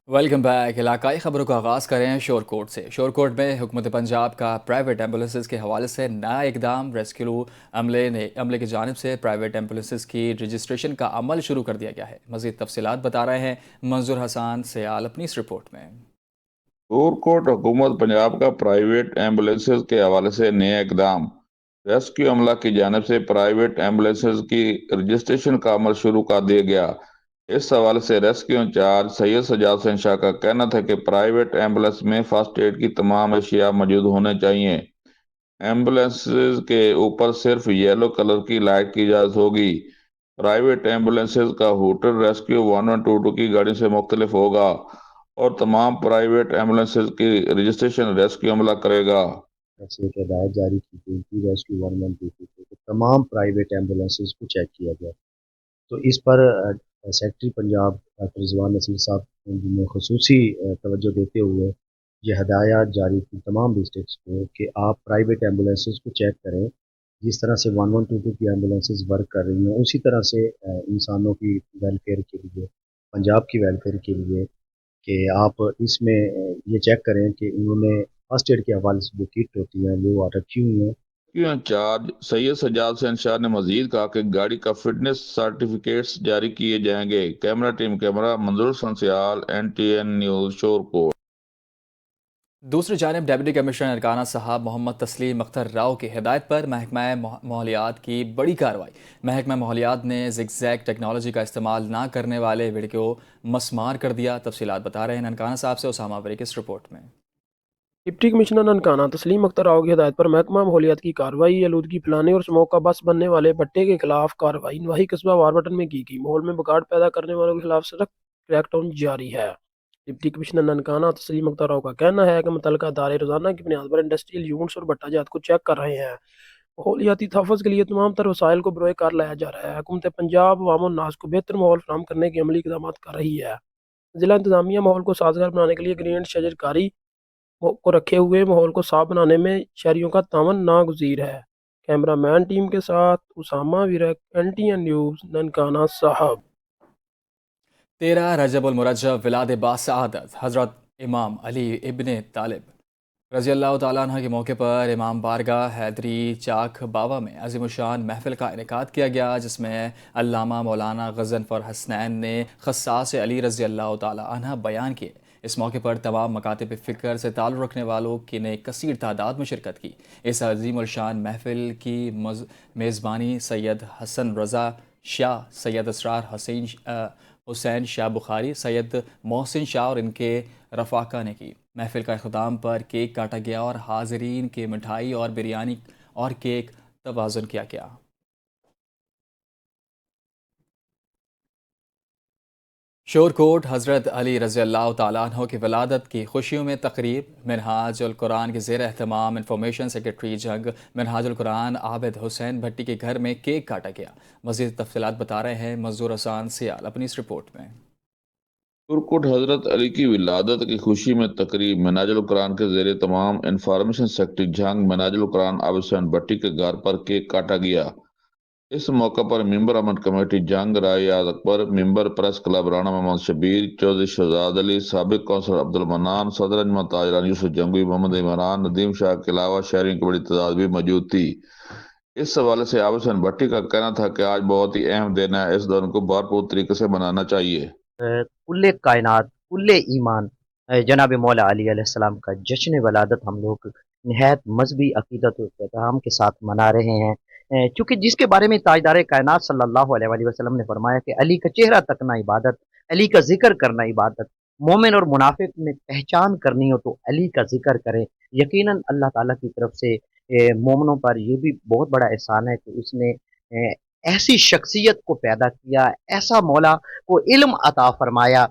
Welcome back. علاقائی خبروں کا آغاز کریں شور کوٹ سے۔ شور کوٹ میں حکومت پنجاب کا پرائیویٹ ایمبولینسز کے حوالے سے نیا اقدام۔ ریسکیو عملے کی جانب سے پرائیویٹ ایمبولینسز کی رجسٹریشن کا عمل شروع کر دیا گیا ہے۔ مزید تفصیلات بتا رہے ہیں منظور حسان سیال اپنی اس رپورٹ میں۔ شور کوٹ حکومت پنجاب کا پرائیویٹ ایمبولینسز کے حوالے سے نیا اقدام۔ ریسکیو عملہ کی جانب سے پرائیویٹ ایمبولینسز کی رجسٹریشن کا عمل شروع کر دیا گیا۔ اس حوالے سے ریسکیو انچارج سید سجاد حسین شاہ کا کہنا تھا کہ پرائیویٹ ایمبولینس میں فرسٹ ایڈ کی تمام اشیاء موجود ہونے چاہیے۔ ایمبولینسز کے اوپر صرف یلو کلر کی لائٹ کی اجازت ہوگی۔ پرائیویٹ ایمبولینسز کا ہوٹل ریسکیو 1122 کی گاڑی سے مختلف ہوگا اور تمام پرائیویٹ ایمبولینسز کی رجسٹریشن ریسکیو عملہ کرے گا۔ سے ایک ہدایت جاری کی گئی تھی ریسکیو 1122 کو، تمام پرائیویٹ ایمبولینسز کو چیک کیا گیا۔ تو اس پر سیکرٹری پنجاب ڈاکٹر رضوان نصیر صاحب نے خصوصی توجہ دیتے ہوئے یہ ہدایات جاری کی تمام ڈسٹرکٹس کو کہ آپ پرائیویٹ ایمبولینسز کو چیک کریں۔ جس طرح سے 1122 کی ایمبولینسز ورک کر رہی ہیں اسی طرح سے انسانوں کی ویلفیئر کے لیے، پنجاب کی ویلفیئر کے لیے کہ آپ اس میں یہ چیک کریں کہ انہوں نے فرسٹ ایڈ کے حوالے سے جو کٹ ہوتی ہیں وہ رکھی ہوئی ہیں۔ ریسکیو انچارج سید سجاد حسین شاہ نے مزید کہا کہ گاڑی کا فٹنس سرٹیفکیٹس جاری کیے جائیں گے۔ کیمرہ ٹیم کیمرہ منظور حسن سیال، NTN نیوز، شور کوٹ۔ دوسری جانب ڈپٹی کمشنر ارکانہ صاحب محمد تسلیم اختر راؤ کی ہدایت پر محکمہ ماحولیات کی بڑی کارروائی۔ محکمہ ماحولیات نے زگ زیگ ٹیکنالوجی کا استعمال نہ کرنے والے ویڈیو مسمار کر دیا۔ تفصیلات بتا رہے ہیں ارکانہ صاحب سے اسامہ بریک اس رپورٹ میں۔ ڈپٹی کمشنر ننکانہ تسلیم اختر راؤ کی ہدایت پر محکمہ ماحولیات کی کارروائی۔ آلودگی پھیلانے اور اسموگ کا باعث بننے والے بھٹے کے خلاف کارروائی نواحی قصبہ واربٹن میں کی گئی۔ ماحول میں بگاڑ پیدا کرنے والوں کے خلاف سخت کریک ڈاؤن جاری ہے۔ ڈپٹی کمشنر ننکانہ تسلیم اختر راؤ کا کہنا ہے کہ متعلقہ ادارے روزانہ کی بنیاد پر انڈسٹریل یونٹس اور بھٹا جات کو چیک کر رہے ہیں۔ ماحولیاتی تحفظ کے لیے تمام تر وسائل کو بروئے کار لایا جا رہا ہے۔ حکومت پنجاب عوام الناس کو بہتر ماحول فراہم کرنے کے عملی اقدامات کر رہی ہے۔ ضلع انتظامیہ ماحول کو سازگار بنانے کے لیے گرین شجر کاری کو رکھے ہوئے ماحول کو صاف بنانے میں شہریوں کا تعاون ناگزیر ہے۔ کیمرہ مین ٹیم کے ساتھ اسامہ ویرک، NTN نیوز، ننکانہ صاحب۔ 13 رجب المرجب ولاد باسعادت حضرت امام علی ابن طالب رضی اللہ تعالیٰ عنہ کے موقع پر امام بارگاہ حیدری چاک باوا میں عظیم الشان محفل کا انعقاد کیا گیا، جس میں علامہ مولانا غضنفر حسنین نے خصاص علی رضی اللہ تعالیٰ عنہ بیان کیے۔ اس موقع پر تمام مکاتب فکر سے تعلق رکھنے والوں کی نے کثیر تعداد میں شرکت کی۔ اس عظیم الشان محفل کی میزبانی سید حسن رضا شاہ، سید اسرار حسین شاہ بخاری، سید محسن شاہ اور ان کے رفاقہ نے کی۔ محفل کا اختتام پر کیک کاٹا گیا اور حاضرین کے مٹھائی اور بریانی اور کیک توازن کیا گیا۔ شور کوٹ حضرت علی رضی اللہ تعالیٰ عنہ کی ولادت کی خوشیوں میں تقریب۔ منہاج القرآن کے زیر اہتمام انفارمیشن سیکرٹری جنگ منہاج القرآن عابد حسین بھٹی کے گھر میں کیک کاٹا گیا۔ مزید تفصیلات بتا رہے ہیں منظور حسان سیال اپنی اس رپورٹ میں۔ شور کوٹ حضرت علی کی ولادت کی خوشی میں تقریب۔ منہاج القرآن کے زیر تمام انفارمیشن سیکرٹری جنگ منہاج القرآن عابد حسین بھٹی کے گھر پر کیک کاٹا گیا۔ اس موقع پر ممبر امن کمیٹی جنگ رائے اکبر، ممبر پریس کلب رانا محمد شبیر، چودھری شہزاد علی، سابق کونسلر عبد المنان، صدر انجمن تاجران یوسف جنگوی، محمد عمران، ندیم شاہ کے علاوہ شہریوں کی بڑی تعداد بھی موجود تھی۔ اس حوالے سے عابد حسین بھٹی کا کہنا تھا کہ آج بہت ہی اہم دن ہے، اس دن کو بھرپور طریقے سے منانا چاہیے۔ کل کائنات، کل ایمان جناب مولا علی علیہ السلام کا جشن ولادت ہم لوگ نہایت مذہبی عقیدت و احترام کے ساتھ منا رہے ہیں، چونکہ جس کے بارے میں تاجدار کائنات صلی اللہ علیہ وآلہ وسلم نے فرمایا کہ علی کا چہرہ تکنا عبادت، علی کا ذکر کرنا عبادت۔ مومن اور منافق میں پہچان کرنی ہو تو علی کا ذکر کریں۔ یقیناً اللہ تعالیٰ کی طرف سے مومنوں پر یہ بھی بہت بڑا احسان ہے کہ اس نے ایسی شخصیت کو پیدا کیا، ایسا مولا کو علم عطا فرمایا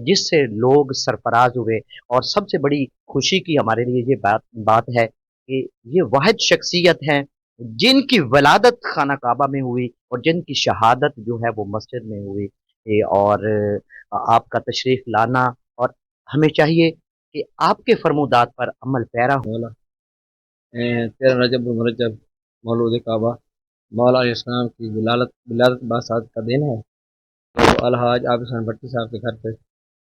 جس سے لوگ سرفراز ہوئے۔ اور سب سے بڑی خوشی کی ہمارے لیے یہ بات ہے کہ یہ واحد شخصیت ہیں جن کی ولادت خانہ کعبہ میں ہوئی اور جن کی شہادت جو ہے وہ مسجد میں ہوئی۔ اور آپ کا تشریف لانا، اور ہمیں چاہیے کہ آپ کے فرمودات پر عمل پیرا ہو۔ 13 رجب المرجب مولود کعبہ مولا علیہ السلام کی ولادت باسعادت کا دن ہے، تو الحاج عابد حسین بھٹی صاحب کے گھر پہ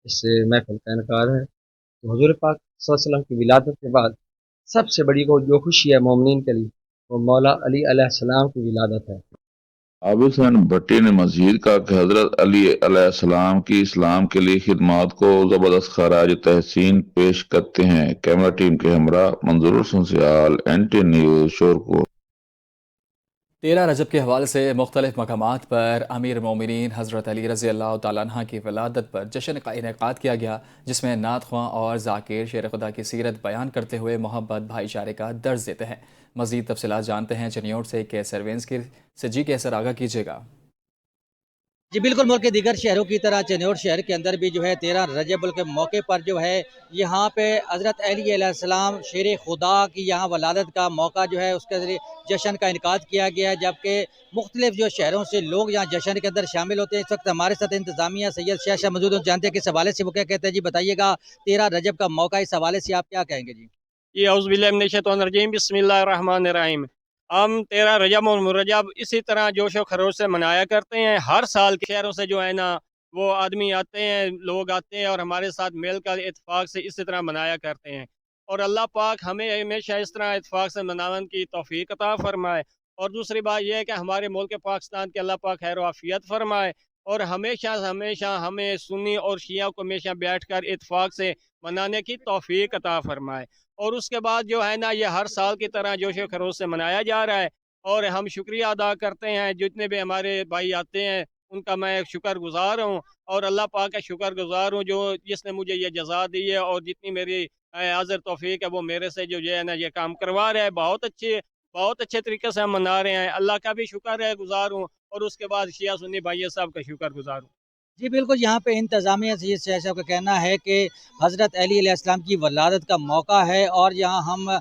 इस महफिल का इनकार है। तो हुजूर पाक सल्लल्लाहु अलैहि वसल्लम की विलादत के बाद सबसे बड़ी जो खुशी है मोमिनीन के लिए, वो मौला अली अलैहिस्सलाम की विलादत है। आबिद हुसैन भट्टी ने मजीद कहा कि हजरत अली अलैहिस्सलाम की इस्लाम के लिए खिदमात को जबरदस्त खराज तहसीन पेश करते हैं। कैमरा टीम के हमरा मंजूर सुनसियाल, NT न्यूज़, शोरकोट। 13 रजब के हवाले से मुख्तलिफ मकामात पर अमीर मोमिनीन हज़रत अली रज़ी अल्लाह तआला अन्हा की विलादत पर जश्न का इनेकाद किया गया, जिसमें नात ख्वां और ज़ाकिर शेर खुदा की सीरत बयान करते हुए मोहब्बत भाईचारे का दर्ज देते हैं। मज़ीद तफसीलात जानते हैं चनियोट से के सर्वेंस की से। जी कैसर आगाह कीजिएगा। जी बिल्कुल, मुल्क के दीगर शहरों की तरह चनियोट शहर के अंदर भी जो है 13 रजब के मौके पर जो है यहाँ पे हज़रत अली अलैहिस्सलाम शेर खुदा की यहाँ वलादत का मौका जो है उसके ज़रिए जश्न का इनकाद किया गया है, जबकि मुख्तलिफ जो शहरों से लोग यहाँ जश्न के अंदर शामिल होते हैं। इस वक्त हमारे साथ इंतजामिया सैयद शाह मौजूद हैं, जानते हैं कि इस हवाले से वो क्या कहते हैं। जी बताइएगा, 13 रजब का मौका, इस हवाले से आप क्या कहेंगे? जी ये औज़ुबिल्लाहि बिस्मिल्लाहिर्रहमानिर्रहीम। हम 13 रजब और मुरजब इसी तरह जोश व खरोश से मनाया करते हैं। हर साल के शहरों से जो है ना वो आदमी आते हैं, लोग आते हैं और हमारे साथ मिलकर इत्तेफाक से इसी तरह मनाया करते हैं। और अल्लाह पाक हमें हमेशा इस तरह इत्तेफाक से मनावन की तौफीक अता फरमाए। और दूसरी बात यह है कि हमारे मुल्क पाकिस्तान के अल्लाह पाक खैर आफियत फरमाए और हमेशा हमेशा हमें सुन्नी और शिया को हमेशा बैठ कर इत्तेफाक से मनाने की तौफीक अता फरमाए। और उसके बाद जो है ना ये हर साल की तरह जोश व खरोश से मनाया जा रहा है और हम शुक्रिया अदा करते हैं। जितने भी हमारे भाई आते हैं उनका मैं शुक्रगुजार हूँ और अल्लाह पाक का शुक्रगुजार हूँ जो जिसने मुझे ये जज़ा दी है और जितनी मेरी हाज़िर तौफीक है वो मेरे से जो है ना ये काम करवा रहा है। बहुत अच्छे तरीके से हम मना रहे हैं। अल्लाह का भी शुक्र है गुजार हूँ और उसके बाद शिया सुन्नी भाई साहब का शुक्रगुजार हूँ। जी बिल्कुल, यहाँ पे इंतज़ामिया सैयद शाह साहब का कहना है कि हज़रत अली अलैहिस्सलाम की वलादत का मौका है और यहाँ हम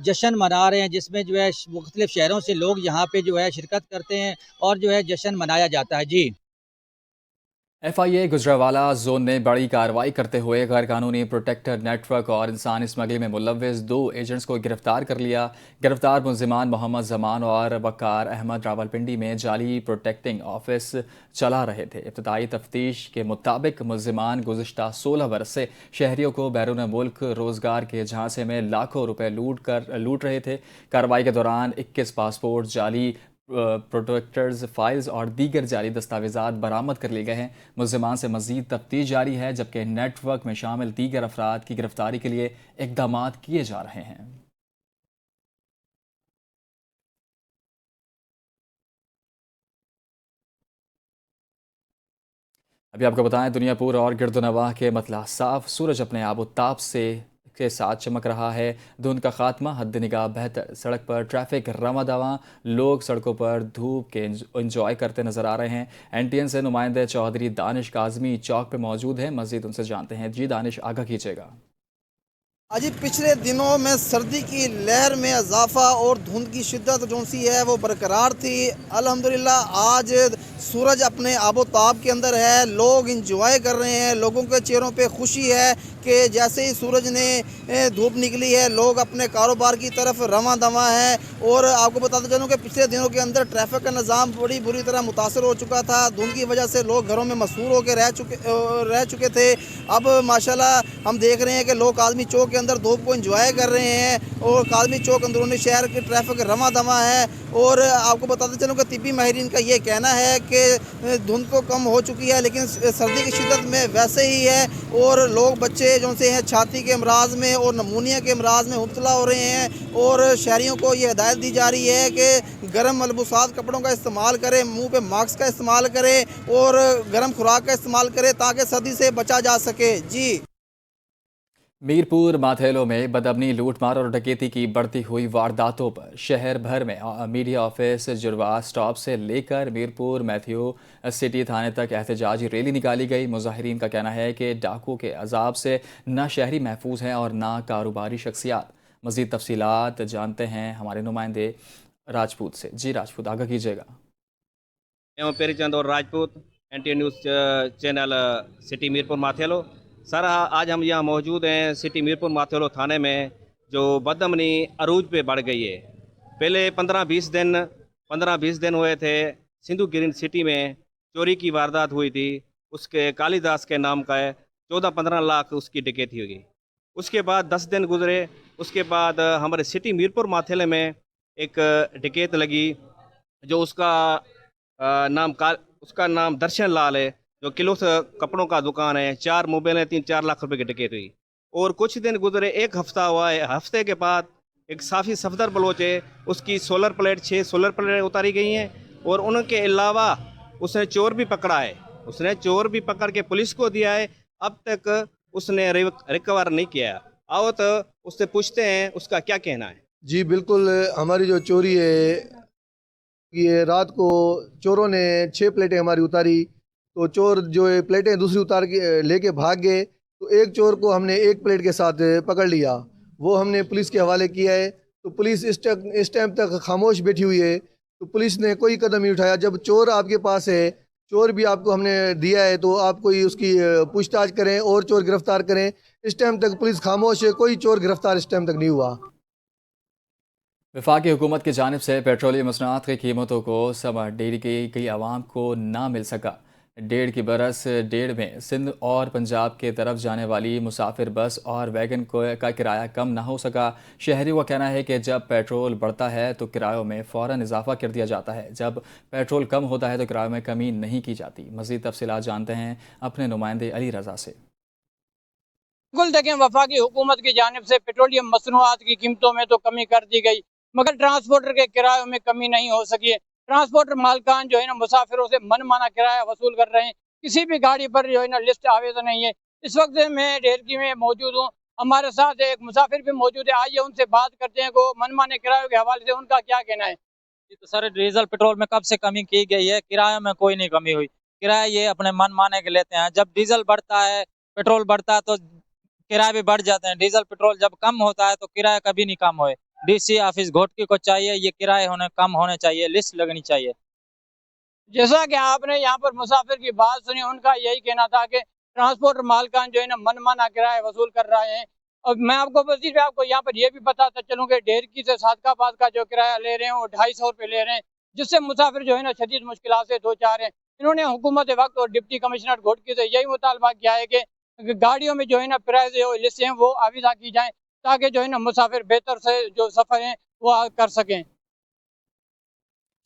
जश्न मना रहे हैं, जिसमें जो है मुख्तलिफ शहरों से लोग यहाँ पे जो है शिरकत करते हैं और जो है जश्न मनाया जाता है। जी FIA गुजरावाला जोन ने बड़ी कार्रवाई करते हुए गैर कानूनी प्रोटेक्टर नेटवर्क और इंसानी स्मगलिंग में मुलव्वस 2 एजेंट्स को गिरफ्तार कर लिया। गिरफ्तार मुलजिमान मोहम्मद जमान और वकार अहमद रावलपिंडी में जाली प्रोटेक्टिंग ऑफिस चला रहे थे। इब्तदाई तफ्तीश के मुताबिक मुलजिमान गुज़िश्ता 16 बरस से शहरियों को बैरून मुल्क रोज़गार के झांसे में लाखों रुपए लूट रहे थे। कार्रवाई के दौरान 21 पासपोर्ट, जाली प्रोटेक्टर्स, फाइल्स और दीगर जाली दस्तावेज़ात बरामद कर लिए गए हैं। मुलजिमान से मज़ीद तफ्तीश जारी है, जबकि नेटवर्क में शामिल दीगर अफराद की गिरफ्तारी के लिए इक़दामात किए जा रहे हैं। अभी आपको बताएं, दुनिया पूरा और गिरदोनवाह के मतला साफ, सूरज अपने आबोताब से के साथ चमक रहा है। धुंध का खात्मा, हद निगाह बेहतर, सड़क पर ट्रैफिक रवा दवा, लोग सड़कों पर धूप के इंजॉय करते नजर आ रहे हैं। NTN से नुमाइंदे चौधरी दानिश काज़मी चौक पे मौजूद हैं, मज़ीद उनसे जानते हैं। जी दानिश, आगाह कीजिएगा। अजी पिछले दिनों में सर्दी की लहर में इजाफा और धुंध की शिद्दत जो सी है वो बरकरार थी। अल्हम्दुलिल्लाह आज सूरज अपने आबोताब के अंदर है, लोग इंजॉय कर रहे हैं, लोगों के चेहरों पे खुशी है कि जैसे ही सूरज ने धूप निकली है लोग अपने कारोबार की तरफ रवां दवा है। और आपको बताते चलूँ कि पिछले दिनों के अंदर ट्रैफिक का निज़ाम बड़ी बुरी तरह मुतासर हो चुका था। धुंध की वजह से लोग घरों में मसरूर होकर रह चुके थे। अब माशाल्लाह हम देख रहे हैं कि लोग काज़मी चौक के अंदर धूप को एंजॉय कर रहे हैं और काज़मी चौक अंदरूनी शहर की ट्रैफिक रवां दवा है। और आपको बताते चलूँ कि तिब्बी माहिरीन का ये कहना है कि धुंध तो कम हो चुकी है लेकिन सर्दी की शिद्दत में वैसे ही है और लोग बच्चे जो से हैं छाती के अमराज में और नमूनिया के अमराज में मुब्तला हो रहे हैं। और शहरियों को ये हिदायत दी जा रही है कि गर्म मलबूसात कपड़ों का इस्तेमाल करें, मुंह पे मास्क का इस्तेमाल करें और गर्म खुराक का इस्तेमाल करें ताकि सर्दी से बचा जा सके। जी मीरपुर माथेलो में बदअमनी, लूटमार और डकैती की बढ़ती हुई वारदातों पर शहर भर में मीडिया ऑफिस, जुरवा स्टॉप से लेकर मीरपुर मैथ्यू सिटी थाने तक एहतजाजी रैली निकाली गई। मुजाहिरीन का कहना है कि डाकू के अजाब से न शहरी महफूज हैं और न कारोबारी शख्सियात। मज़ीद तफसीलात जानते हैं हमारे नुमाइंदे राजपूत से। जी राजपूत, आगाह कीजिएगा। मैं पेरीचंद और Rajput, NTN news channel city Mirpur Mathelo. Sir आज हम यहाँ मौजूद हैं सिटी मीरपुर माथेलो थाने में, जो बदअमनी अरूज पे बढ़ गई है। पहले 15-20 दिन हुए थे सिंधु ग्रीन सिटी में चोरी की वारदात हुई थी। उसके कालीदास के नाम का है 14-15 लाख उसकी डकैती हो गई। उसके बाद 10 दिन गुजरे, उसके बाद हमारे सिटी मीरपुर माथेले में एक डकैत लगी, जो उसका नाम दर्शन लाल है, जो किलो से कपड़ों का दुकान है। 4 मोबाइलें, 3-4 लाख रुपए की डकैत हुई। और कुछ दिन गुजरे, एक हफ्ता हुआ है, हफ्ते के बाद एक साफ़ी सफदर बलोच है, उसकी 6 सोलर प्लेट उतारी गई हैं। और उनके अलावा उसने चोर भी पकड़ा है, उसने चोर भी पकड़ के पुलिस को दिया है। अब तक उसने रिकवर नहीं किया। आओ तो उससे पूछते हैं उसका क्या कहना है। जी बिल्कुल, हमारी जो चोरी है, ये रात को चोरों ने 6 प्लेटें हमारी उतारी, तो चोर जो है प्लेटें दूसरी उतार के लेके भाग गए। तो एक चोर को हमने एक प्लेट के साथ पकड़ लिया, वो हमने पुलिस के हवाले किया है। तो पुलिस इस टाइम तक खामोश बैठी हुई है, तो पुलिस ने कोई कदम नहीं उठाया। जब चोर आपके पास है, चोर भी आपको हमने दिया है, तो आप कोई उसकी पूछताछ करें और चोर गिरफ्तार करें। इस टाइम तक पुलिस खामोश है, कोई चोर गिरफ्तार इस टाइम तक नहीं हुआ। वफाकी हुकूमत की जानिब से पेट्रोलियम मसनूआत की कीमतों को समझ डेढ़ की कई आवाम को ना मिल सका। डेढ़ की बरस डेढ़ में सिंध और पंजाब के तरफ जाने वाली मुसाफिर बस और वैगन का किराया कम ना हो सका। शहरी का कहना है कि जब पेट्रोल बढ़ता है तो किरायों में फ़ौरन इजाफा कर दिया जाता है, जब पेट्रोल कम होता है तो किरायों में कमी नहीं की जाती। मज़ीद तफसीलात जानते हैं अपने नुमाइंदे अली रज़ा से। बिल्कुल देखें, वफाकी हुकूमत की जानिब से पेट्रोलियम मसनूआत की कीमतों में तो कमी कर दी गई, मगर ट्रांसपोर्टर के किरायों में कमी नहीं हो सकी है। ट्रांसपोर्टर मालकान जो है ना मुसाफिरों से मनमाना किराया वसूल कर रहे हैं। किसी भी गाड़ी पर जो है ना लिस्ट आवेदन नहीं है। इस वक्त मैं डेरकी में मौजूद हूँ, हमारे साथ एक मुसाफिर भी मौजूद है। आइए उनसे बात करते हैं को मनमाने किरायों के हवाले से उनका क्या कहना है। तो सर, डीजल पेट्रोल में कब से कमी की गई है, किराए में कोई नहीं कमी हुई। किराया ये अपने मन माने के लेते हैं। जब डीजल बढ़ता है, पेट्रोल बढ़ता है तो किराए भी बढ़ जाते हैं। डीजल पेट्रोल जब कम होता है तो किराया कभी नहीं कम होए। डीसी ऑफिस घोटकी को चाहिए ये किराए कम होने चाहिए, लिस्ट लगनी चाहिए। जैसा कि आपने यहाँ पर मुसाफिर की बात सुनी, उनका यही कहना था कि ट्रांसपोर्टर मालकान जो है ना मनमाना किराया वसूल कर रहे हैं। और मैं आपको यहाँ पर यह भी बताता चलूँ कि डेरकी से सादकाबाद का जो किराया ले रहे हैं वो 250 रुपये ले रहे हैं, जिससे मुसाफिर जो है ना शदीद मुश्किल से दो चार हैं। इन्होंने हुकूमत वक्त और डिप्टी कमिश्नर घोटकी से यही मुतालबा किया है कि गाड़ियों में जो है ना प्राइस लिस्ट हैं वो आविदा की जाएँ, ताकि जो है ना मुसाफिर बेहतर से जो सफ़र हैं वो कर सकें।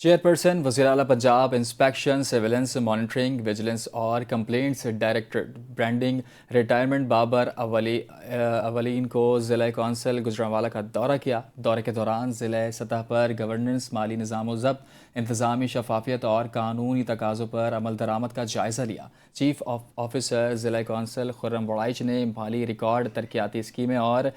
चेयरपर्सन वज़ीर आला Punjab inspection, surveillance, monitoring, vigilance और complaints directorate branding retirement Babar अवलीन को ज़िला कौंसिल गुजरांवाला का दौरा किया। दौरे के दौरान ज़िला सतह पर गवर्नेंस, माली निज़ाम ज़ब्त, इंतज़ामी शफाफियत और कानूनी तकाज़ों पर अमल दरामद का जायज़ा लिया। चीफ ऑफिसर ज़िला कौंसिल खुर्रम वड़ाइच ने माली रिकॉर्ड, तरक्याती स्कीमें और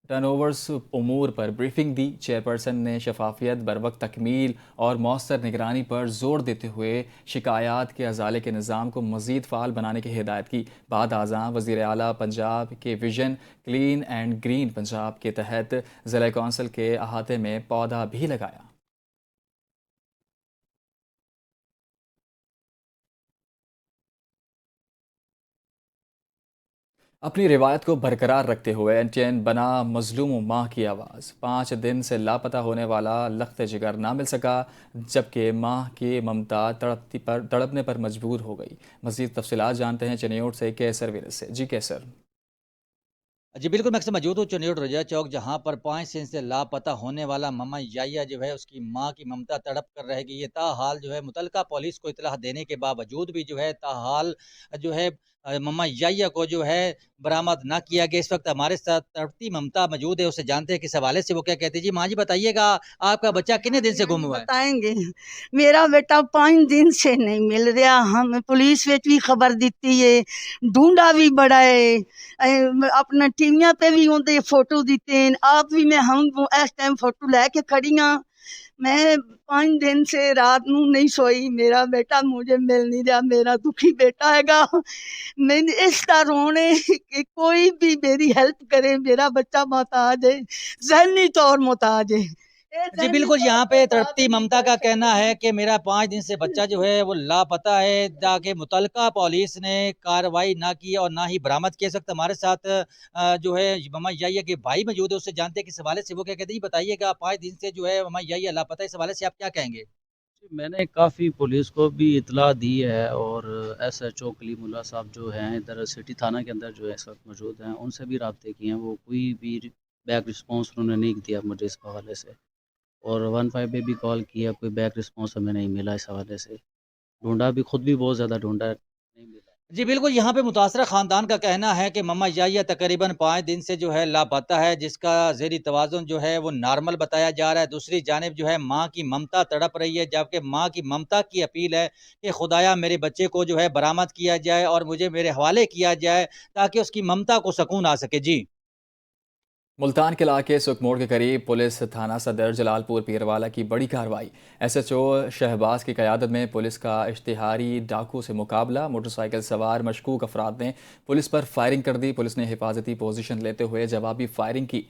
टर्नओवर्स उमूर पर ब्रीफिंग दी। चेयरपर्सन ने शफाफियत, बरवक्त तकमील और मौसर निगरानी पर जोर देते हुए शिकायत के अजाले के निज़ाम को मज़ीद फ़ाल बनाने की हिदायत की। बाद आज़ा वज़ीर आला पंजाब के vision clean and green Punjab के तहत ज़िला कौंसिल के अहाते में पौधा भी लगाया। अपनी रिवायत को बरकरार रखते हुए NTN बना मजलूम माँ की आवाज़। 5 दिन से लापता होने वाला लख्त जिगर ना मिल सका, जबकि माँ की ममता तड़पने पर मजबूर हो गई। मज़ीद तफसीलात जानते हैं चनियोट से कैसर वीर से। जी कैसर। जी बिल्कुल, मैं अक्सर मौजूद हूँ चनियोट रजा चौक, जहाँ पर 5 दिन से लापता होने वाला मम्मा याया जो है उसकी माँ की ममता तड़प कर रह गई है। ताहाल जो है मुतलका पुलिस को इतला देने के बावजूद भी जो है ताहाल जो है मम्मा याया को जो है बरामद ना किया गया। इस वक्त हमारे साथ तड़पती ममता मौजूद है, उससे जानते हैं किस हवाले से वो क्या कहती है। जी माँ जी बताइएगा, आपका बच्चा कितने दिन से गुम हुआ है? बताएंगे, मेरा बेटा 5 दिन से नहीं मिल रहा। हम पुलिस में भी खबर दी है, ढूंढा भी बड़ा है, अपने टीवियां पे भी उनके फोटो दिते हैं। आप भी मैं हम इस टाइम फोटो लैके खड़ी हाँ। मैं 5 दिन से रात नू नहीं सोई, मेरा बेटा मुझे मिल नहीं रहा। मेरा दुखी बेटा हैगा, मैं इस तरह रोने कि कोई भी मेरी हेल्प करे। मेरा बच्चा मोहताज है, ज़हनी तौर मोहताज है। जी बिल्कुल, यहाँ पे तड़पती ममता का कहना है कि मेरा 5 दिन से बच्चा जो है वो लापता है, ताकि मुतलका पुलिस ने कार्रवाई ना की और ना ही बरामद किया। इस वक्त हमारे साथ जो है मम्मा याया के भाई मौजूद है, उससे जानते हैं किस हवाले से वो क्या कहते हैं। बताइएगा, 5 दिन से जो है मम्मा याया लापता है, इस हवाले से आप क्या कहेंगे? میں نے کافی پولیس کو بھی اطلاع دی ہے اور ایس ایچ او کلیم اللہ صاحب جو ہیں ادھر سٹی تھانہ کے اندر جو ہے اس وقت موجود ہیں، ان سے بھی رابطے کیے ہیں، وہ کوئی بھی بیک رسپانس انہوں نے نہیں دیا مجھے اس حوالے سے، اور 15 پہ بھی کال کیا، کوئی بیک رسپانس ہمیں نہیں ملا اس حوالے سے، ڈھونڈا بھی، خود بھی بہت زیادہ ڈھونڈا، نہیں ملا۔ جی بالکل، یہاں پہ متاثرہ خاندان کا کہنا ہے کہ مما یحییٰ تقریباً 5 دن سے جو ہے لاپتہ ہے، جس کا ذیلی توازن جو ہے وہ نارمل بتایا جا رہا ہے۔ دوسری جانب جو ہے ماں کی ممتا تڑپ رہی ہے، جبکہ ماں کی ممتا کی اپیل ہے کہ خدایا میرے بچے کو جو ہے برآمد کیا جائے اور مجھے میرے حوالے کیا جائے تاکہ اس کی ممتا کو سکون آ سکے۔ جی ملتان کے علاقے سکھ موڑ کے قریب پولیس تھانہ صدر جلال پور پیروالا کی بڑی کارروائی، ایس ایچ او شہباز کی قیادت میں پولیس کا اشتہاری ڈاکو سے مقابلہ، موٹر سائیکل سوار مشکوک افراد نے پولیس پر فائرنگ کر دی، پولیس نے حفاظتی پوزیشن لیتے ہوئے جوابی فائرنگ کی،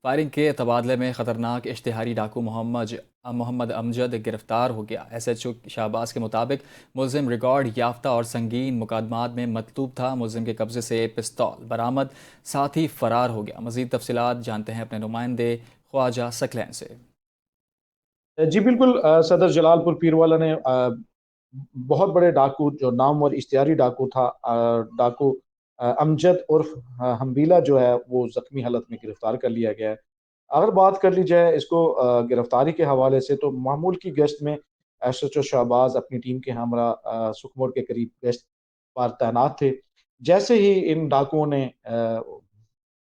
فائرنگ کے تبادلے میں خطرناک اشتہاری ڈاکو محمد امجد گرفتار ہو گیا۔ ایس ایچ او شہباز کے مطابق ملزم ریکارڈ یافتہ اور سنگین مقدمات میں مطلوب تھا، ملزم کے قبضے سے پستول برآمد، ساتھ ہی فرار ہو گیا۔ مزید تفصیلات جانتے ہیں اپنے نمائندے خواجہ سکلین سے۔ جی بالکل، صدر جلال پور پیروالا نے بہت بڑے ڈاکو جو نامور اشتہاری ڈاکو تھا، ڈاکو امجد عرف ہمبیلا جو ہے وہ زخمی حالت میں گرفتار کر لیا گیا ہے۔ اگر بات کر لی جائے اس کو گرفتاری کے حوالے سے، تو معمول کی گشت میں ایس ایچ او شہباز اپنی ٹیم کے ہمراہ سکھ موڑ کے قریب گشت پر تعینات تھے۔ جیسے ہی ان ڈاکوؤں نے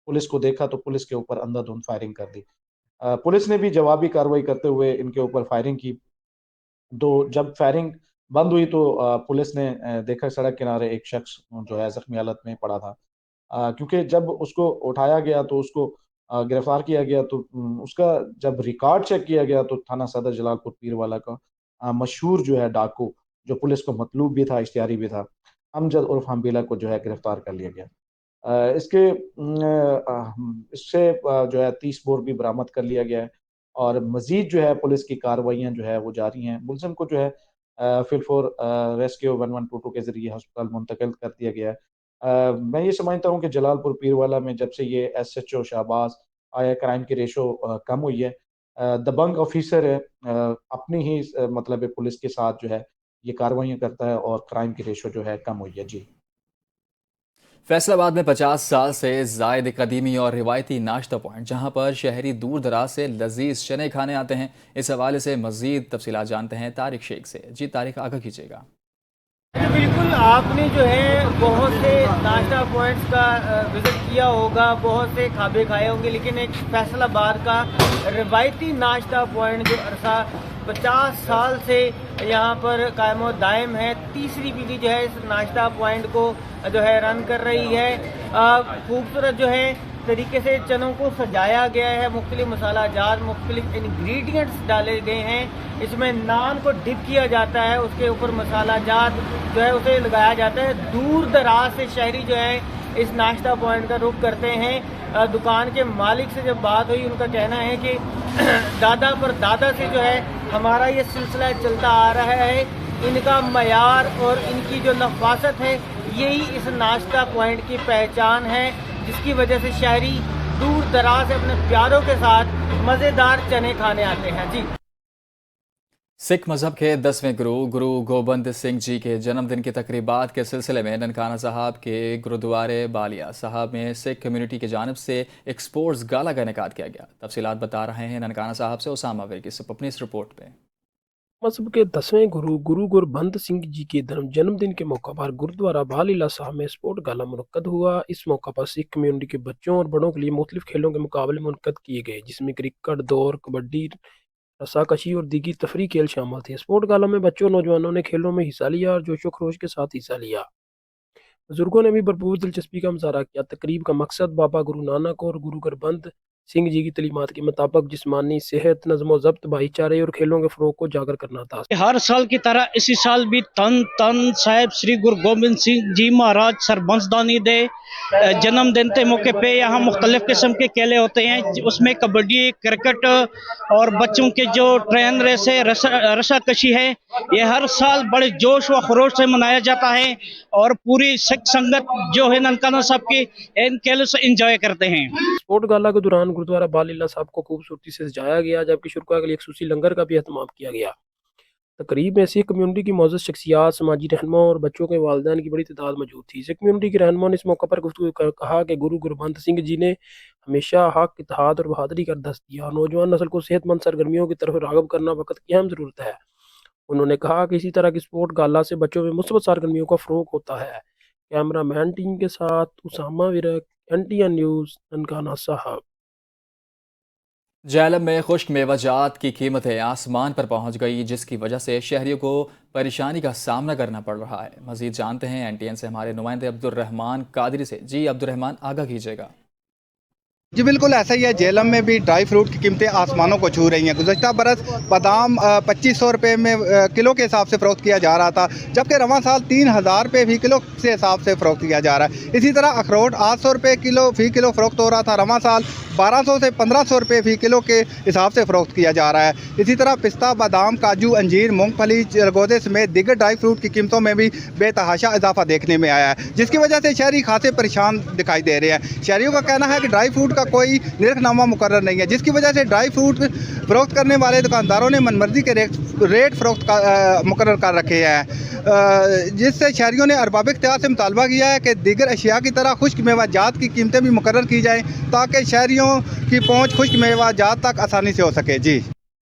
پولیس کو دیکھا تو پولیس کے اوپر اندھا دھند فائرنگ کر دی۔ پولیس نے بھی جوابی کارروائی کرتے ہوئے ان کے اوپر فائرنگ کی، تو جب فائرنگ بند ہوئی تو پولیس نے دیکھا سڑک کنارے ایک شخص جو ہے زخمی حالت میں پڑا تھا، کیونکہ جب اس کو اٹھایا گیا تو اس کو گرفتار کیا گیا، تو اس کا جب ریکارڈ چیک کیا گیا تو تھانہ صدر جلال پور پیروالا کا مشہور جو ہے ڈاکو، جو پولیس کو مطلوب بھی تھا، اشتہاری بھی تھا، امجد عرف ہمبیلا کو جو ہے گرفتار کر لیا گیا۔ اس سے جو ہے 30 بور بھی برآمد کر لیا گیا ہے، اور مزید جو ہے پولیس کی کارروائیاں جو ہے وہ جاری ہیں۔ ملزم کو جو ہے فل فور ریسکیو 1122 کے ذریعے ہسپتال منتقل کر دیا گیا ہے۔ میں یہ سمجھتا ہوں کہ جلال پور پیروالا میں جب سے یہ ایس ایچ او شہباز آیا، کرائم کی ریشو کم ہوئی ہے، دبنگ آفیسر ہے، اپنی ہی مطلب پولیس کے ساتھ جو ہے یہ کارروائیاں کرتا ہے، اور کرائم کی ریشو جو ہے کم ہوئی ہے۔ جی فیصل آباد میں 50 سال سے زائد قدیمی اور روایتی ناشتہ پوائنٹ، جہاں پر شہری دور دراز سے لذیذ چنے کھانے آتے ہیں، اس حوالے سے مزید تفصیلات جانتے ہیں طارق شیخ سے۔ جی طارق، آگاہ کیجیے گا۔ بالکل، آپ نے جو ہے بہت سے ناشتہ پوائنٹس کا وزٹ کیا ہوگا، بہت سے کھابے کھائے ہوں گے، لیکن ایک فیصل آباد کا روایتی ناشتہ پوائنٹ جو عرصہ 50 سال سے یہاں پر قائم و دائم ہے، تیسری پیڑھی جو ہے اس ناشتہ پوائنٹ کو جو ہے رن کر رہی ہے۔ خوبصورت جو ہے طریقے سے چنوں کو سجایا گیا ہے، مختلف مسالہ جات، مختلف انگریڈینٹس ڈالے گئے ہیں، اس میں نان کو ڈپ کیا جاتا ہے، اس کے اوپر مسالہ جات جو ہے اسے لگایا جاتا ہے۔ دور دراز سے شہری جو ہے اس ناشتہ پوائنٹ کا رخ کرتے ہیں۔ دکان کے مالک سے جب بات ہوئی، ان کا کہنا ہے کہ دادا پر دادا سے جو ہے ہمارا یہ سلسلہ چلتا آ رہا ہے، ان کا معیار اور ان کی جو نفاست ہے یہی اس ناشتہ پوائنٹ کی پہچان ہے، جس کی وجہ سے شہری دور دراز سے اپنے پیاروں کے ساتھ مزیدار چنے کھانے آتے ہیں۔ جی سکھ مذہب کے 10ویں گرو گوبند سنگھ جی کے جنم دن کی تقریبات کے سلسلے میں ننکانہ صاحب کے گرودوارے بالیا صاحب میں سکھ کمیونٹی کی جانب سے ایک سپورٹس گالا کا انعقاد کیا گیا۔ تفصیلات بتا رہے ہیں ننکانہ صاحب سے اسامہ ورگی اپنی اس رپورٹ پہ۔ مذہب کے 10ویں گرو گوبند سنگھ جی کے جنم دن کے موقع پر گرودوارہ بالیلا صاحب میں اسپورٹ گالا منعقد ہوا۔ اس موقع پر سکھ کمیونٹی کے بچوں اور بڑوں کے لیے مختلف کھیلوں کے مقابلے منعقد کیے گئے، جس میں کرکٹ، دوڑ، کبڈی، رسا کشی اور دیگر تفریحی کھیل شامل تھے۔ اسپورٹ گالا میں بچوں اور نوجوانوں نے کھیلوں میں حصہ لیا اور جوش و خروش کے ساتھ حصہ لیا۔ بزرگوں نے بھی بھرپور دلچسپی کا مظاہرہ کیا۔ تقریب کا مقصد بابا گرو نانک اور گرو گوبند سنگھ جی کی تعلیمات کے مطابق جسمانی صحت، نظم و ضبط، بھائی چارے اور کھیلوں کے فروغ کو اجاگر کرنا تھا۔ ہر سال کی طرح اسی سال بھی تن صاحب سری گرو گوبند سنگھ جی مہاراج سربنسدانی دے جنم دن کے موقع پہ یہاں مختلف قسم کے کھیلے ہوتے ہیں، اس میں کبڈی، کرکٹ اور بچوں کے جو ٹرین ریس ہے، رسا کشی ہے، یہ ہر سال بڑے جوش و خروش سے منایا جاتا ہے، اور پوری سکھ سنگت جو ہے ننکانہ صاحب کی ان کھیلوں سے انجوائے کرتے ہیں۔ اسپورٹ گالا کے دوران گرودوارہ بالیلا صاحب کو خوبصورتی سے سجایا گیا، جبکہ شرکاء کے لیے خصوصی لنگر کا بھی اہتمام کیا گیا۔ तकरीब में सिख कम्यूनिटी की मौजूद शख्सियात, समाजी रहनुमा और बच्चों के वालिदैन की बड़ी तादाद मौजूद थी। सिख कम्यूनिटी के रहनुमा ने इस मौके पर गुफ्तगू कर कहा कि गुरु गुरबंत सिंह जी ने हमेशा हक, इत्तेहाद और बहादुरी का दर्स दिया और नौजवान नस्ल को सेहतमंद सरगर्मियों की तरफ राग़िब करना वक्त की अहम ज़रूरत है। उन्होंने कहा कि इसी तरह की स्पोर्ट गाला से बच्चों में मुस्बत सरगर्मियों का फ़रोग़ होता है। कैमरामैन टीम के साथ उसामा विरक, NTN न्यूज़, ननकाना साहब। झेलम में खुश्क मेवाजात की कीमतें आसमान पर पहुंच गई, जिसकी वजह से शहरियों को परेशानी का सामना करना पड़ रहा है। मज़ीद जानते हैं NTN से हमारे नुमाइंदे अब्दुर्रहमान कादरी से। जी अब्दुर्रहमान, आगाह कीजिएगा। जी बिल्कुल ऐसा ही है। झेलम में भी ड्राई फ्रूट की कीमतें आसमानों को छू रही हैं। गुज़श्ता बरस बादाम 2500 रुपये में किलो के हिसाब से फ़रोख्त किया जा रहा था, जबकि रवां साल 3000 रुपये फ़ी किलो से हिसाब से फ़रोख्त किया जा रहा है। इसी तरह अखरोट 800 रुपये किलो फ़ी किलो फ़रोख्त हो रहा था, रवां साल 1200 से 1500 रुपये फ़ी किलो के हिसाब से फ़रोख्त किया जा रहा है। इसी तरह पिस्ता, बादाम, काजू, अंजीर, मूंगफली, चरगोज़े समेत दीगर ड्राई फ्रूट की कीमतों में भी बेतहाशा इजाफा देखने में आया है, जिसकी वजह से शहरी खासे परेशान दिखाई दे रहे हैं। शहरियों का कहना है कि ड्राई फ्रूट का कोई निरखनामा मुकर्रर नहीं है, जिसकी वजह से ड्राई फ्रूट फ़रोख्त करने वाले दुकानदारों ने मनमर्जी के रेट फ़रोख्त मुकर्रर कर रखे हैं, जिससे शहरियों ने अरबाब इख्तियार से मुतालबा किया है कि दीगर अशिया की तरह खुश्क मेवाजात की कीमतें भी मुकर्रर की जाएँ, ताकि शहरियों की पहुँच खुश्क मेवाजात तक आसानी से हो सके। जी।